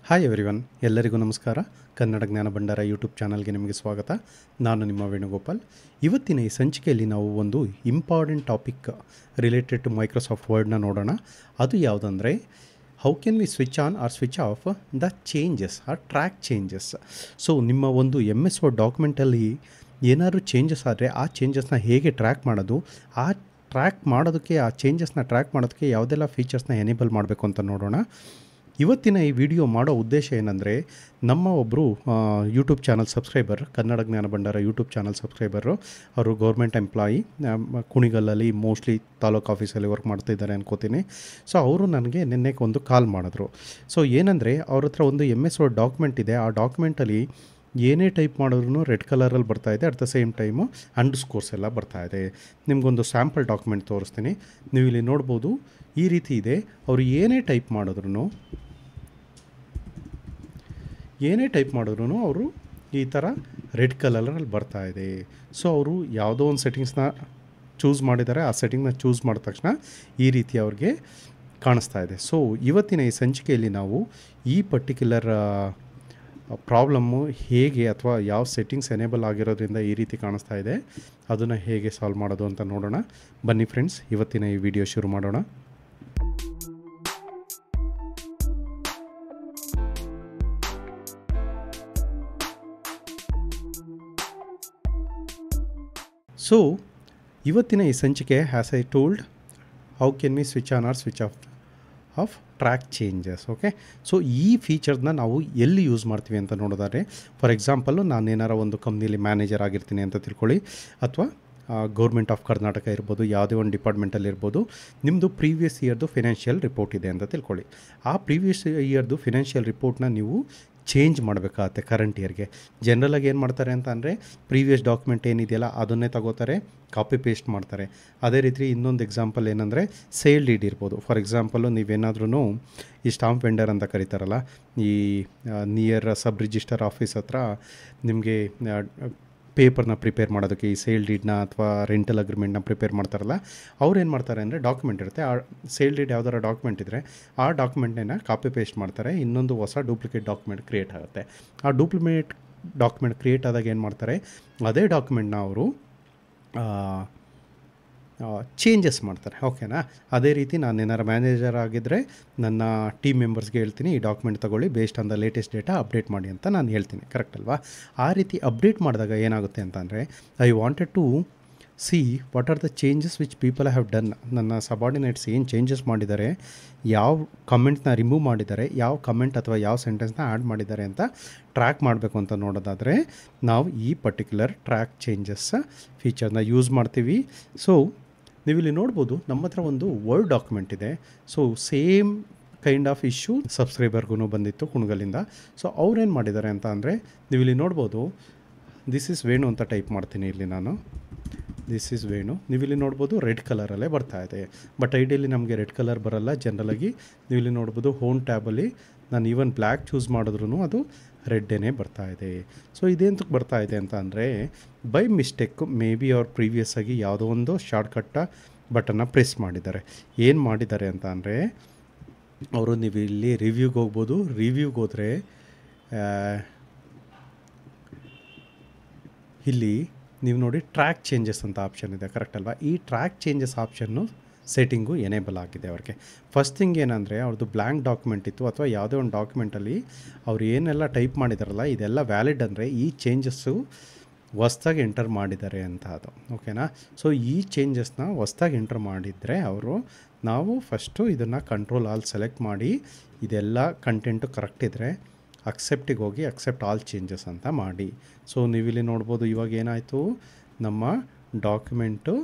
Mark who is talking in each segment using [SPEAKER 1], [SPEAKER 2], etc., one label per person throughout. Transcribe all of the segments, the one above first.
[SPEAKER 1] Hi everyone, ಎಲ್ಲರಿಗೂ ನಮಸ್ಕಾರ. ಕನ್ನಡ ಜ್ಞಾನ ಭಂಡಾರ ಯೂಟ್ಯೂಬ್ ಚಾನಲ್ಗೆ ನಿಮಗೆ ಸ್ವಾಗತ. ನಾನು ನಿಮ್ಮ ವೇಣುಗೋಪಾಲ್. ಇವತ್ತಿನ ಈ ಸಂಚಿಕೆಯಲ್ಲಿ ನಾವು ಒಂದು important topic related to Microsoft ವರ್ಡ್ನ ನೋಡೋಣ. ಅದು ಯಾವುದಂದರೆ, how can we switch on or switch off the changes or track changes. So ನಿಮ್ಮ ಒಂದು MS ವರ್ಡ್ ಡಾಕ್ಯುಮೆಂಟಲ್ಲಿ ಏನಾದರೂ ಚೇಂಜಸ್ ಆದರೆ ಆ ಚೇಂಜಸ್ನ ಹೇಗೆ ಟ್ರ್ಯಾಕ್ ಮಾಡೋದು, ಆ ಚೇಂಜಸ್ನ ಟ್ರ್ಯಾಕ್ ಮಾಡೋದಕ್ಕೆ ಯಾವುದೆಲ್ಲ ಫೀಚರ್ಸ್ನ ಎನೇಬಲ್ ಮಾಡಬೇಕು ಅಂತ ನೋಡೋಣ. ಇವತ್ತಿನ ಈ ವಿಡಿಯೋ ಮಾಡೋ ಉದ್ದೇಶ ಏನಂದರೆ, ನಮ್ಮ ಒಬ್ಬರು ಯೂಟ್ಯೂಬ್ ಚಾನಲ್ ಸಬ್ಸ್ಕ್ರೈಬರ್, ಕನ್ನಡ ಜ್ಞಾನ ಭಂಡಾರ ಯೂಟ್ಯೂಬ್ ಚಾನಲ್ ಸಬ್ಸ್ಕ್ರೈಬರು, ಅವರು ಗೌರ್ಮೆಂಟ್ ಎಂಪ್ಲಾಯಿ, ಕುಣಿಗಲ್ಲಲ್ಲಿ ಮೋಸ್ಟ್ಲಿ ತಾಲೂಕು ಆಫೀಸಲ್ಲಿ ವರ್ಕ್ ಮಾಡ್ತಾಯಿದ್ದಾರೆ ಅನ್ಕೋತೀನಿ. ಸೊ ಅವರು ನನಗೆ ನಿನ್ನೆ ಒಂದು ಕಾಲ್ ಮಾಡಿದ್ರು. ಸೊ ಏನಂದರೆ, ಅವ್ರ ಹತ್ರ ಒಂದು MS ವರ್ಡ್ ಡಾಕ್ಯುಮೆಂಟ್ ಇದೆ. ಆ ಡಾಕ್ಯುಮೆಂಟಲ್ಲಿ ಏನೇ ಟೈಪ್ ಮಾಡಿದ್ರೂ ರೆಡ್ ಕಲರಲ್ಲಿ ಬರ್ತಾಯಿದೆ. ಅಟ್ ದ ಸೇಮ್ ಟೈಮು ಅಂಡರ್ಸ್ಕೋರ್ಸ್ ಎಲ್ಲ ಬರ್ತಾಯಿದೆ. ನಿಮಗೊಂದು ಸ್ಯಾಂಪಲ್ ಡಾಕ್ಯುಮೆಂಟ್ ತೋರಿಸ್ತೀನಿ. ನೀವು ಇಲ್ಲಿ ನೋಡ್ಬೋದು, ಈ ರೀತಿ ಇದೆ. ಅವರು ಏನೇ ಟೈಪ್ ಮಾಡಿದ್ರು ಅವರು ಈ ಥರ ರೆಡ್ ಕಲರಲ್ಲಿ ಬರ್ತಾಯಿದೆ. ಸೊ ಅವರು ಯಾವುದೋ ಒಂದು ಸೆಟ್ಟಿಂಗ್ಸ್ನ ಚೂಸ್ ಮಾಡಿದ್ದಾರೆ. ಆ ಸೆಟ್ಟಿಂಗ್ನ ಚೂಸ್ ಮಾಡಿದ ತಕ್ಷಣ ಈ ರೀತಿ ಅವ್ರಿಗೆ ಕಾಣಿಸ್ತಾ ಇದೆ. ಸೊ ಇವತ್ತಿನ ಈ ಸಂಚಿಕೆಯಲ್ಲಿ ನಾವು ಈ ಪರ್ಟಿಕ್ಯುಲರ್ ಪ್ರಾಬ್ಲಮ್ಮು ಹೇಗೆ, ಅಥವಾ ಯಾವ ಸೆಟ್ಟಿಂಗ್ಸ್ ಎನೇಬಲ್ ಆಗಿರೋದ್ರಿಂದ ಈ ರೀತಿ ಕಾಣಿಸ್ತಾ ಇದೆ, ಅದನ್ನು ಹೇಗೆ ಸಾಲ್ವ್ ಮಾಡೋದು ಅಂತ ನೋಡೋಣ. ಬನ್ನಿ ಫ್ರೆಂಡ್ಸ್, ಇವತ್ತಿನ ಈ ವಿಡಿಯೋ ಶುರು ಮಾಡೋಣ. ಸೊ ಇವತ್ತಿನ ಈ ಸಂಚಿಕೆ, has I told, how can we switch on or switch off track changes. Okay, so ಈ ಫೀಚರ್ನ ನಾವು ಎಲ್ಲಿ ಯೂಸ್ ಮಾಡ್ತೀವಿ ಅಂತ ನೋಡೋದಾದ್ರೆ, ಫಾರ್ ಎಕ್ಸಾಂಪಲ್ಲು ನಾನು ಏನಾರ ಒಂದು ಕಂಪ್ನಿಲಿ ಮ್ಯಾನೇಜರ್ ಆಗಿರ್ತೀನಿ ಅಂತ ತಿಳ್ಕೊಳ್ಳಿ, ಅಥವಾ ಗೌರ್ಮೆಂಟ್ ಆಫ್ ಕರ್ನಾಟಕ ಇರ್ಬೋದು, ಯಾವುದೇ ಒಂದು ಡಿಪಾರ್ಟ್ಮೆಂಟಲ್ಲಿ ಇರ್ಬೋದು. ನಿಮ್ಮದು ಪ್ರೀವಿಯಸ್ ಇಯರ್ದು ಫಿನಾನ್ಷಿಯಲ್ ರಿಪೋರ್ಟ್ ಇದೆ ಅಂತ ತಿಳ್ಕೊಳ್ಳಿ. ಆ ಪ್ರೀವಿಯಸ್ ಇಯರ್ದು ಫಿನಾನ್ಷಿಯಲ್ ರಿಪೋರ್ಟ್ನ ನೀವು ಚೇಂಜ್ ಮಾಡಬೇಕಾಗತ್ತೆ ಕರೆಂಟ್ ಇಯರ್ಗೆ. ಜನರಲಾಗಿ ಏನು ಮಾಡ್ತಾರೆ ಅಂತ ಅಂದರೆ, ಪ್ರೀವಿಯಸ್ ಡಾಕ್ಯುಮೆಂಟ್ ಏನಿದೆಯಲ್ಲ ಅದನ್ನೇ ತಗೋತಾರೆ, ಕಾಪಿ ಪೇಸ್ಟ್ ಮಾಡ್ತಾರೆ. ಅದೇ ರೀತಿ ಇನ್ನೊಂದು ಎಕ್ಸಾಂಪಲ್ ಏನಂದರೆ, ಸೇಲ್ ಡೀಡ್ ಇರ್ಬೋದು. ಫಾರ್ ಎಕ್ಸಾಂಪಲ್ಲು ನೀವೇನಾದ್ರೂ ಈ ಸ್ಟಾಂಪ್ ವೆಂಡರ್ ಅಂತ ಕರೀತಾರಲ್ಲ, ಈ ನಿಯರ್ ಸಬ್ ರಿಜಿಸ್ಟರ್ ಆಫೀಸ್ ಹತ್ರ ನಿಮಗೆ ಪೇಪರ್ನ ಪ್ರಿಪೇರ್ ಮಾಡೋದಕ್ಕೆ, ಈ ಸೇಲ್ ಡೀಡ್ನ ಅಥವಾ ರೆಂಟಲ್ ಅಗ್ರಿಮೆಂಟ್ನ ಪ್ರಿಪೇರ್ ಮಾಡ್ತಾರಲ್ಲ, ಅವ್ರು ಏನು ಮಾಡ್ತಾರೆ ಅಂದರೆ, ಡಾಕ್ಯುಮೆಂಟ್ ಇರುತ್ತೆ. ಆ ಸೇಲ್ ಡೀಡ್ ಯಾವ್ದಾರ ಡಾಕ್ಯುಮೆಂಟ್ ಇದ್ದರೆ ಆ ಡಾಕ್ಯುಮೆಂಟನ್ನ ಕಾಪಿ ಪೇಸ್ಟ್ ಮಾಡ್ತಾರೆ, ಇನ್ನೊಂದು ಹೊಸ ಡೂಪ್ಲಿಕೇಟ್ ಡಾಕ್ಯುಮೆಂಟ್ ಕ್ರಿಯೇಟ್ ಆಗುತ್ತೆ. ಆ ಡೂಪ್ಲಿಕೇಟ್ ಡಾಕ್ಯುಮೆಂಟ್ ಕ್ರಿಯೇಟ್ ಆದಾಗ ಏನು ಮಾಡ್ತಾರೆ, ಅದೇ ಡಾಕ್ಯುಮೆಂಟ್ನ ಅವರು ಚೇಂಜಸ್ ಮಾಡ್ತಾರೆ. ಓಕೆನಾ? ಅದೇ ರೀತಿ ನಾನು ಏನಾರು ಮ್ಯಾನೇಜರ್ ಆಗಿದ್ದರೆ ನನ್ನ ಟೀಮ್ ಮೆಂಬರ್ಸ್ಗೆ ಹೇಳ್ತೀನಿ, ಈ ಡಾಕ್ಯುಮೆಂಟ್ ತೊಗೊಳ್ಳಿ, based on the latest data update ಮಾಡಿ ಅಂತ ನಾನು ಹೇಳ್ತೀನಿ. ಕರೆಕ್ಟ್ ಅಲ್ವಾ? ಆ ರೀತಿ ಅಪ್ಡೇಟ್ ಮಾಡಿದಾಗ ಏನಾಗುತ್ತೆ ಅಂತಂದರೆ, I wanted to see what are the changes which people have done. ನನ್ನ ಸಬಾರ್ಡಿನೇಟ್ಸ್ ಏನು ಚೇಂಜಸ್ ಮಾಡಿದ್ದಾರೆ, ಯಾವ ಕಮೆಂಟ್ನ ರಿಮೂವ್ ಮಾಡಿದ್ದಾರೆ, ಯಾವ ಕಮೆಂಟ್ ಅಥವಾ ಯಾವ ಸೆಂಟೆನ್ಸ್ನ ಆ್ಯಡ್ ಮಾಡಿದ್ದಾರೆ ಅಂತ ಟ್ರ್ಯಾಕ್ ಮಾಡಬೇಕು ಅಂತ ನೋಡೋದಾದರೆ, ನಾವು ಈ ಪರ್ಟಿಕ್ಯುಲರ್ ಟ್ರ್ಯಾಕ್ ಚೇಂಜಸ್ ಫೀಚರ್ನ ಯೂಸ್ ಮಾಡ್ತೀವಿ. ಸೊ ನೀವಿಲ್ಲಿ ನೋಡ್ಬೋದು, ನಮ್ಮ ಹತ್ರ ಒಂದು ವರ್ಡ್ ಡಾಕ್ಯುಮೆಂಟ್ ಇದೆ. So same kind of issue ಸಬ್ಸ್ಕ್ರೈಬರ್ಗೂ ಬಂದಿತ್ತು ಕುಣಗಲಿಂದ. ಸೊ ಅವ್ರೇನು ಮಾಡಿದ್ದಾರೆ ಅಂತ ಅಂದರೆ, ನೀವಿಲ್ಲಿ ನೋಡ್ಬೋದು, ದಿಸ್ ಈಸ್ ವೇಣು ಅಂತ ಟೈಪ್ ಮಾಡ್ತೀನಿ ಇಲ್ಲಿ ನಾನು. This is Venu. ನೀವಿಲ್ಲಿ ನೋಡ್ಬೋದು, ರೆಡ್ ಕಲರಲ್ಲೇ ಬರ್ತಾ ಇದೆ. ಬಟ್ ಐಡಿಯಲ್ಲಿ ನಮಗೆ ರೆಡ್ ಕಲರ್ ಬರೋಲ್ಲ. ಜನರಲಾಗಿ ನೀವಿಲ್ಲಿ ನೋಡ್ಬೋದು, ಹೋಮ್ ಟ್ಯಾಬಲ್ಲಿ ನಾನು ಈವನ್ ಬ್ಲ್ಯಾಕ್ ಚೂಸ್ ಮಾಡಿದ್ರೂ ಅದು ರೆಡ್ಡೇ ಬರ್ತಾ ಇದೆ. ಸೊ ಇದೇಂತಕ್ಕೆ ಬರ್ತಾ ಇದೆ ಅಂತ ಅಂದರೆ, ಬೈ ಮಿಸ್ಟೇಕು ಮೇ ಬಿ ಅವ್ರು ಪ್ರೀವಿಯಸ್ ಆಗಿ ಯಾವುದೋ ಒಂದು ಶಾರ್ಟ್ಕಟ್ಟ ಬಟನ್ನ ಪ್ರೆಸ್ ಮಾಡಿದ್ದಾರೆ. ಏನು ಮಾಡಿದ್ದಾರೆ ಅಂತ ಅಂದರೆ, ಅವರು ನೀವು ಇಲ್ಲಿ ರಿವ್ಯೂಗೆ ಹೋಗ್ಬೋದು. ರಿವ್ಯೂಗೆ ಹೋದರೆ ಇಲ್ಲಿ ನೀವು ನೋಡಿ, ಟ್ರ್ಯಾಕ್ ಚೇಂಜಸ್ ಅಂತ ಆಪ್ಷನ್ ಇದೆ. ಕರೆಕ್ಟ್ ಅಲ್ವಾ? ಈ track changes option setting enable ಆಗಿದೆ ಅವ್ರಿಗೆ. ಫಸ್ಟ್ ಥಿಂಗ್ ಏನಂದರೆ, ಅವ್ರದ್ದು ಬ್ಲ್ಯಾಂಕ್ ಡಾಕ್ಯುಮೆಂಟ್ ಇತ್ತು, ಅಥವಾ ಯಾವುದೇ ಒಂದು ಡಾಕ್ಯುಮೆಂಟಲ್ಲಿ ಅವ್ರು ಏನೆಲ್ಲ ಟೈಪ್ ಮಾಡಿದಾರಲ್ಲ, ಇದೆಲ್ಲ ವ್ಯಾಲಿಡ್ ಅಂದರೆ ಈ ಚೇಂಜಸ್ಸು ಹೊಸ್ದಾಗಿ ಎಂಟರ್ ಮಾಡಿದ್ದಾರೆ ಅಂತ ಅದು. ಓಕೆನಾ? ಸೊ ಈ ಚೇಂಜಸ್ನ ಹೊಸ್ದಾಗಿ ಎಂಟರ್ ಮಾಡಿದರೆ ನಾವು ಫಸ್ಟು ಇದನ್ನು ಕಂಟ್ರೋಲ್ ಆಲ್ ಸೆಲೆಕ್ಟ್ ಮಾಡಿ, ಇದೆಲ್ಲ ಕಂಟೆಂಟು ಕರೆಕ್ಟ್ ಇದ್ದರೆ ಅಕ್ಸೆಪ್ಟಿಗೆ ಹೋಗಿ ಅಕ್ಸೆಪ್ಟ್ ಆಲ್ ಚೇಂಜಸ್ ಅಂತ ಮಾಡಿ. ಸೊ ನೀವಿಲ್ಲಿ ನೋಡ್ಬೋದು, ಇವಾಗ ಏನಾಯಿತು, ನಮ್ಮ ಡಾಕ್ಯುಮೆಂಟು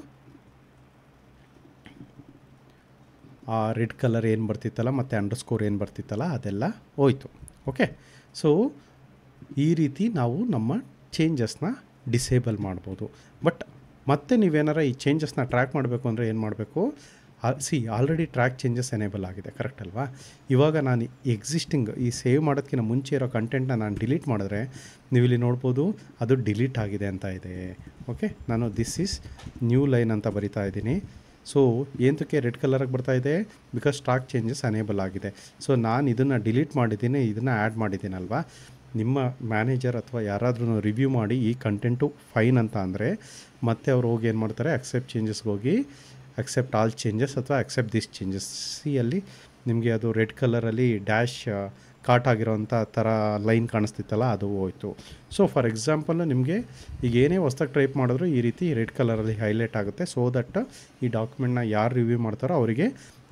[SPEAKER 1] ಆ ರೆಡ್ ಕಲರ್ ಏನು ಬರ್ತಿತ್ತಲ್ಲ ಮತ್ತು ಅಂಡರ್ಸ್ಕೋರ್ ಏನು ಬರ್ತಿತ್ತಲ್ಲ ಅದೆಲ್ಲ ಹೋಯ್ತು. ಓಕೆ, ಸೊ ಈ ರೀತಿ ನಾವು ನಮ್ಮ ಚೇಂಜಸ್ನ ಡಿಸೇಬಲ್ ಮಾಡ್ಬೋದು. ಬಟ್ ಮತ್ತೆ ನೀವೇನಾರ ಈ ಚೇಂಜಸ್ನ ಟ್ರ್ಯಾಕ್ ಮಾಡಬೇಕು ಅಂದರೆ ಏನು ಮಾಡಬೇಕು, ಆಲ್ರೆಡಿ ಟ್ರ್ಯಾಕ್ ಚೇಂಜಸ್ ಎನೇಬಲ್ ಆಗಿದೆ. ಕರೆಕ್ಟ್ ಅಲ್ವಾ? ಇವಾಗ ನಾನು ಎಕ್ಸಿಸ್ಟಿಂಗ್ ಈ ಸೇವ್ ಮಾಡೋದಕ್ಕಿಂತ ಮುಂಚೆ ಇರೋ ಕಂಟೆಂಟ್ನ ನಾನು ಡಿಲೀಟ್ ಮಾಡಿದ್ರೆ, ನೀವಿಲ್ಲಿ ನೋಡ್ಬೋದು, ಅದು ಡಿಲೀಟ್ ಆಗಿದೆ ಅಂತ ಇದೆ. ಓಕೆ, ನಾನು ದಿಸ್ ಈಸ್ ನ್ಯೂ ಲೈನ್ ಅಂತ ಬರಿತಾ ಇದ್ದೀನಿ. ಸೊ ಏನಕ್ಕೆ ರೆಡ್ ಕಲರಾಗಿ ಬರ್ತಾ ಇದೆ? ಬಿಕಾಸ್ ಟ್ರ್ಯಾಕ್ ಚೇಂಜಸ್ ಅನೇಬಲ್ ಆಗಿದೆ. ಸೊ ನಾನು ಇದನ್ನು ಡಿಲೀಟ್ ಮಾಡಿದ್ದೀನಿ, ಇದನ್ನು ಆ್ಯಡ್ ಮಾಡಿದ್ದೀನಲ್ವಾ. ನಿಮ್ಮ ಮ್ಯಾನೇಜರ್ ಅಥವಾ ಯಾರಾದ್ರೂ ರಿವ್ಯೂ ಮಾಡಿ ಈ ಕಂಟೆಂಟು ಫೈನ್ ಅಂತ ಅಂದರೆ ಮತ್ತೆ ಅವ್ರು ಹೋಗಿ ಏನು ಮಾಡ್ತಾರೆ, ಅಕ್ಸೆಪ್ಟ್ ಚೇಂಜಸ್ಗೆ ಹೋಗಿ ಅಕ್ಸೆಪ್ಟ್ ಆಲ್ ಚೇಂಜಸ್ ಅಥವಾ ಅಕ್ಸೆಪ್ಟ್ ದಿಸ್ ಚೇಂಜಸ್ ಅಲ್ಲಿ ನಿಮಗೆ ಅದು ರೆಡ್ ಕಲರಲ್ಲಿ ಡ್ಯಾಶ್ ಕಾಟ್ ಆಗಿರೋಂಥ ಥರ ಲೈನ್ ಕಾಣಿಸ್ತಿತ್ತಲ್ಲ, ಅದು ಹೋಯಿತು. ಸೊ ಫಾರ್ ಎಕ್ಸಾಂಪಲ್ ನಿಮಗೆ ಈಗ ಏನೇ ಹೊಸ್ದಾಗಿ ಟೈಪ್ ಮಾಡಿದ್ರು ಈ ರೀತಿ ರೆಡ್ ಕಲರಲ್ಲಿ ಹೈಲೈಟ್ ಆಗುತ್ತೆ. ಸೊ ದಟ್ ಈ ಡಾಕ್ಯುಮೆಂಟ್ನ ಯಾರು ರಿವ್ಯೂ ಮಾಡ್ತಾರೋ ಅವರಿಗೆ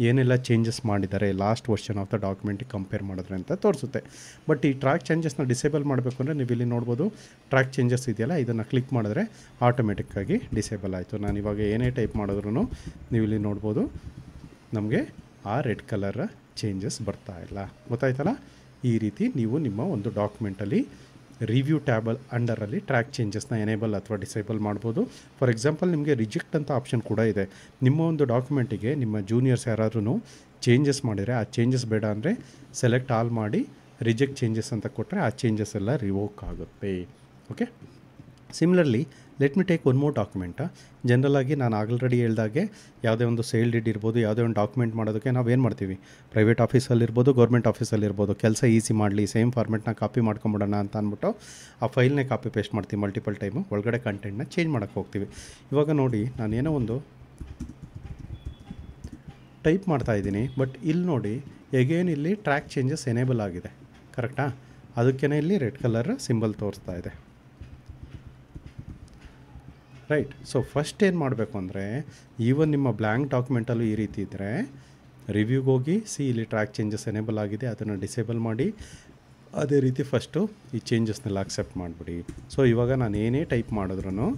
[SPEAKER 1] ಏನೆಲ್ಲ ಚೇಂಜಸ್ ಮಾಡಿದ್ದಾರೆ ಲಾಸ್ಟ್ ವರ್ಷನ್ ಆಫ್ ದ ಡಾಕ್ಯುಮೆಂಟಿಗೆ ಕಂಪೇರ್ ಮಾಡಿದ್ರೆ ಅಂತ ತೋರಿಸುತ್ತೆ. ಬಟ್ ಈ ಟ್ರ್ಯಾಕ್ ಚೇಂಜಸ್ನ ಡಿಸೇಬಲ್ ಮಾಡಬೇಕು ಅಂದರೆ ನೀವು ಇಲ್ಲಿ ನೋಡ್ಬೋದು, ಟ್ರ್ಯಾಕ್ ಚೇಂಜಸ್ ಇದೆಯಲ್ಲ, ಇದನ್ನು ಕ್ಲಿಕ್ ಮಾಡಿದ್ರೆ ಆಟೋಮೆಟಿಕ್ಕಾಗಿ ಡಿಸೇಬಲ್ ಆಯಿತು. ನಾನು ಇವಾಗ ಏನೇ ಟೈಪ್ ಮಾಡಿದ್ರೂ ನೀವು ಇಲ್ಲಿ ನೋಡ್ಬೋದು ನಮಗೆ ಆ ರೆಡ್ ಕಲರ್ ಚೇಂಜಸ್ ಬರ್ತಾ ಇಲ್ಲ. ಗೊತ್ತಾಯ್ತಲ್ಲ? ಈ ರೀತಿ ನೀವು ನಿಮ್ಮ ಒಂದು ಡಾಕ್ಯುಮೆಂಟಲ್ಲಿ ರಿವ್ಯೂ ಟ್ಯಾಬಲ್ ಅಂಡರಲ್ಲಿ ಟ್ರ್ಯಾಕ್ ಚೇಂಜಸ್ನ ಎನೇಬಲ್ ಅಥವಾ ಡಿಸೇಬಲ್ ಮಾಡ್ಬೋದು. ಫಾರ್ ಎಕ್ಸಾಂಪಲ್ ನಿಮಗೆ ರಿಜೆಕ್ಟ್ ಅಂತ ಆಪ್ಷನ್ ಕೂಡ ಇದೆ. ನಿಮ್ಮ ಒಂದು ಡಾಕ್ಯುಮೆಂಟಿಗೆ ನಿಮ್ಮ ಜೂನಿಯರ್ಸ್ ಯಾರಾದ್ರೂ ಚೇಂಜಸ್ ಮಾಡಿದರೆ ಆ ಚೇಂಜಸ್ ಬೇಡ ಅಂದರೆ ಸೆಲೆಕ್ಟ್ ಆಲ್ ಮಾಡಿ ರಿಜೆಕ್ಟ್ ಚೇಂಜಸ್ ಅಂತ ಕೊಟ್ಟರೆ ಆ ಚೇಂಜಸ್ ಎಲ್ಲ ರಿವೋಕ್ ಆಗುತ್ತೆ. Okay, similarly let me take one more document. ಜನರಲಾಗಿ ನಾನು ಆಲ್ರೆಡಿ ಹೇಳ್ದಾಗೆ ಯಾವುದೇ ಒಂದು ಸೇಲ್ ಡೀಡ್ ಇರ್ಬೋದು, ಯಾವುದೇ ಒಂದು ಡಾಕ್ಯುಮೆಂಟ್ ಮಾಡೋದಕ್ಕೆ ನಾವೇನು ಮಾಡ್ತೀವಿ, ಪ್ರೈವೇಟ್ ಆಫೀಸಲ್ಲಿರ್ಬೋದು, ಗೌರ್ಮೆಂಟ್ ಆಫೀಸಲ್ಲಿರ್ಬೋದು, ಕೆಲಸ ಈಸಿ ಮಾಡಲಿ ಸೇಮ್ ಫಾರ್ಮೆಟ್ನ ಕಾಪಿ ಮಾಡ್ಕೊಂಬಿಡೋಣ ಅಂತ ಅಂದ್ಬಿಟ್ಟು ಆ ಫೈಲ್ನೇ ಕಾಪಿ ಪೇಸ್ಟ್ ಮಾಡ್ತೀವಿ ಮಲ್ಟಿಪಲ್ ಟೈಮು. ಒಳಗಡೆ ಕಂಟೆಂಟ್ನ ಚೇಂಜ್ ಮಾಡೋಕ್ಕೆ ಹೋಗ್ತೀವಿ. ಇವಾಗ ನೋಡಿ ನಾನೇನೋ ಒಂದು ಟೈಪ್ ಮಾಡ್ತಾಯಿದ್ದೀನಿ, ಬಟ್ ಇಲ್ಲಿ ನೋಡಿ ಎಗೇನ್ ಇಲ್ಲಿ ಟ್ರ್ಯಾಕ್ ಚೇಂಜಸ್ ಎನೇಬಲ್ ಆಗಿದೆ. ಕರೆಕ್ಟಾ? ಅದಕ್ಕೇ ಇಲ್ಲಿ ರೆಡ್ ಕಲರ್ ಸಿಂಬಲ್ ತೋರಿಸ್ತಾ ಇದೆ. ರೈಟ್. ಸೊ ಫಸ್ಟ್ ಏನು ಮಾಡಬೇಕು ಅಂದರೆ, ಈವನ್ ನಿಮ್ಮ ಬ್ಲ್ಯಾಂಕ್ ಡಾಕ್ಯುಮೆಂಟಲ್ಲೂ ಈ ರೀತಿ ಇದ್ದರೆ ರಿವ್ಯೂಗೆ ಹೋಗಿ ಇಲ್ಲಿ ಟ್ರ್ಯಾಕ್ ಚೇಂಜಸ್ ಎನೇಬಲ್ ಆಗಿದೆ, ಅದನ್ನು ಡಿಸೇಬಲ್ ಮಾಡಿ ಅದೇ ರೀತಿ ಫಸ್ಟು ಈ ಚೇಂಜಸ್ನೆಲ್ಲ ಅಕ್ಸೆಪ್ಟ್ ಮಾಡಿಬಿಡಿ. ಸೊ ಇವಾಗ ನಾನು ಏನೇ ಟೈಪ್ ಮಾಡಿದ್ರೂ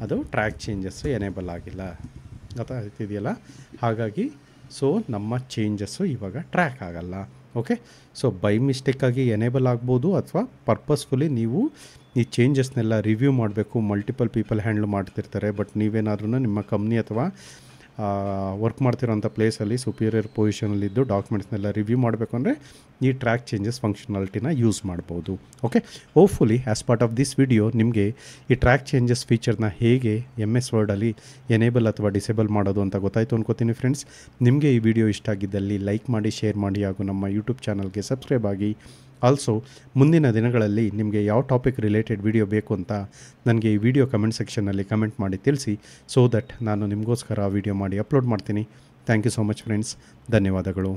[SPEAKER 1] ಅದು ಟ್ರ್ಯಾಕ್ ಚೇಂಜಸ್ಸು ಎನೇಬಲ್ ಆಗಿಲ್ಲ. ಗೊತ್ತಾಗ್ತಿದೆಯಲ್ಲ? ಹಾಗಾಗಿ ಸೊ ನಮ್ಮ ಚೇಂಜಸ್ಸು ಇವಾಗ ಟ್ರ್ಯಾಕ್ ಆಗಲ್ಲ. ಓಕೆ, ಸೊ ಬೈ ಮಿಸ್ಟೇಕಾಗಿ ಎನೇಬಲ್ ಆಗ್ಬೋದು ಅಥವಾ ಪರ್ಪಸ್ಫುಲಿ ನೀವು ಈ ಚೇಂಜಸ್ನೆಲ್ಲ ರಿವ್ಯೂ ಮಾಡಬೇಕು. ಮಲ್ಟಿಪಲ್ ಪೀಪಲ್ ಹ್ಯಾಂಡ್ಲ್ ಮಾಡ್ತಿರ್ತಾರೆ, ಬಟ್ ನೀವೇನಾದ್ರೂ ನಿಮ್ಮ ಕಂಪ್ನಿ ಅಥವಾ ವರ್ಕ್ ಮಾಡ್ತಿರೋಂಥ ಪ್ಲೇಸಲ್ಲಿ ಸುಪೀರಿಯರ್ ಪೊಸಿಷನಲ್ಲಿದ್ದು ಡಾಕ್ಯುಮೆಂಟ್ಸ್ನೆಲ್ಲ ರಿವ್ಯೂ ಮಾಡಬೇಕು ಅಂದರೆ ಈ ಟ್ರ್ಯಾಕ್ ಚೇಂಜಸ್ ಫಂಕ್ಷನಾಲಿಟಿನ ಯೂಸ್ ಮಾಡ್ಬೋದು. Okay, hopefully as part of this video ನಿಮಗೆ ಈ ಟ್ರ್ಯಾಕ್ ಚೇಂಜಸ್ ಫೀಚರ್ನ ಹೇಗೆ MS ವರ್ಡಲ್ಲಿ ಎನೇಬಲ್ ಅಥವಾ ಡಿಸೇಬಲ್ ಮಾಡೋದು ಅಂತ ಗೊತ್ತಾಯಿತು ಅನ್ಕೋತೀನಿ. ಫ್ರೆಂಡ್ಸ್, ನಿಮಗೆ ಈ ವಿಡಿಯೋ ಇಷ್ಟ ಆಗಿದ್ದಲ್ಲಿ ಲೈಕ್ ಮಾಡಿ, ಶೇರ್ ಮಾಡಿ ಹಾಗೂ ನಮ್ಮ ಯೂಟ್ಯೂಬ್ ಚಾನಲ್ಗೆ ಸಬ್ಸ್ಕ್ರೈಬ್ ಆಗಿ. ಆಲ್ಸೋ ಮುಂದಿನ ದಿನಗಳಲ್ಲಿ ನಿಮಗೆ ಯಾವ ಟಾಪಿಕ್ ರಿಲೇಟೆಡ್ ವಿಡಿಯೋ ಬೇಕು ಅಂತ ನನಗೆ ಈ ವಿಡಿಯೋ ಕಮೆಂಟ್ ಸೆಕ್ಷನ್ನಲ್ಲಿ ಕಮೆಂಟ್ ಮಾಡಿ ತಿಳಿಸಿ. ಸೊ ದಟ್ ನಾನು ನಿಮಗೋಸ್ಕರ ಆ ವಿಡಿಯೋ ಮಾಡಿ ಅಪ್ಲೋಡ್ ಮಾಡ್ತೀನಿ. Thank you so much friends. ಧನ್ಯವಾದಗಳು.